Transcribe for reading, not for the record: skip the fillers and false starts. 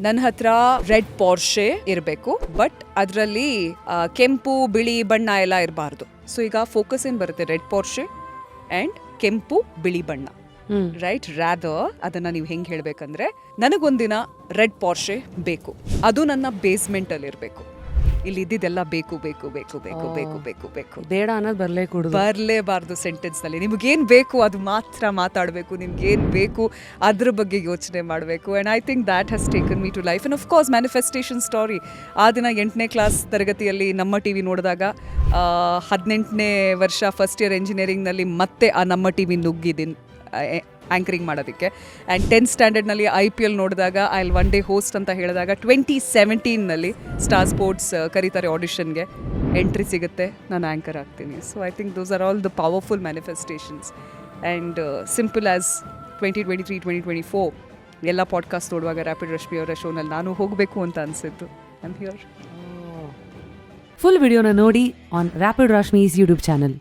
ನನ್ನ ಹತ್ರ ರೆಡ್ ಪೋರ್ಷೆ ಇರಬೇಕು, ಬಟ್ ಅದರಲ್ಲಿ ಕೆಂಪು ಬಿಳಿ ಬಣ್ಣ ಎಲ್ಲ ಇರಬಾರ್ದು. ಸೊ ಈಗ ಫೋಕಸ್ ಏನ್ ಬರುತ್ತೆ, ರೆಡ್ ಪೋರ್ಷೆ ಅಂಡ್ ಕೆಂಪು ಬಿಳಿ ಬಣ್ಣ, ರೈಟ್? ರಾದರ್ ಅದನ್ನ ನೀವು ಹೆಂಗ್ ಹೇಳ್ಬೇಕಂದ್ರೆ, ನನಗೊಂದಿನ ರೆಡ್ ಪೋರ್ಷೆ ಬೇಕು, ಅದು ನನ್ನ ಬೇಸ್ಮೆಂಟ್ ಅಲ್ಲಿ ಇರಬೇಕು. ಇಲ್ಲಿ ಇದ್ದಿದ್ದೆಲ್ಲ ಬೇಕು ಬೇಕು ಬೇಕು ಬೇಕು ಬೇಕು ಬೇಕು ಬೇಕು, ಬೇಡ ಅನ್ನೋದು ಬರಲೇಬಾರ್ದು ಸೆಂಟೆನ್ಸ್ ನಲ್ಲಿ. ನಿಮ್ಗೇನ್ ಬೇಕು ಅದು ಮಾತ್ರ ಮಾತಾಡಬೇಕು, ನಿಮ್ಗೇನ್ ಬೇಕು ಅದ್ರ ಬಗ್ಗೆ ಯೋಚನೆ ಮಾಡಬೇಕು. And I think that has taken me to life. And of course manifestation story. ಆ ದಿನ 8ನೇ ಕ್ಲಾಸ್ ತರಗತಿಯಲ್ಲಿ ನಮ್ಮ ಟಿವಿ ನೋಡಿದಾಗ 18ನೇ ವರ್ಷ ಫಸ್ಟ್ ಇಯರ್ ಇಂಜಿನಿಯರಿಂಗ್ನಲ್ಲಿ ಮತ್ತೆ ಆ ನಮ್ಮ ಟಿವಿ ನುಗ್ಗಿದ್ದೀನಿ ಆ್ಯಂಕರಿಂಗ್ ಮಾಡೋದಕ್ಕೆ. ಆ್ಯಂಡ್ 10th ಸ್ಟ್ಯಾಂಡರ್ಡ್ನಲ್ಲಿ IPL ನೋಡಿದಾಗ I will one day host ಅಂತ ಹೇಳಿದಾಗ 2017ನಲ್ಲಿ ಸ್ಟಾರ್ ಸ್ಪೋರ್ಟ್ಸ್ ಕರೀತಾರೆ ಆಡಿಷನ್ಗೆ, ಎಂಟ್ರಿ ಸಿಗುತ್ತೆ, ನಾನು ಆ್ಯಂಕರ್ ಆಗ್ತೀನಿ. So I think those are all the powerful manifestations. And simple as 2023 2024 ಎಲ್ಲ ಪಾಡ್ಕಾಸ್ಟ್ ನೋಡುವಾಗ ರ್ಯಾಪಿಡ್ ರಶ್ಮಿ ಅವರ ಶೋನಲ್ಲಿ ನಾನು ಹೋಗಬೇಕು ಅಂತ ಅನಿಸಿತ್ತು. I am here. ಫುಲ್ ವಿಡಿಯೋನ ನೋಡಿ on rapid Rashmi's YouTube channel.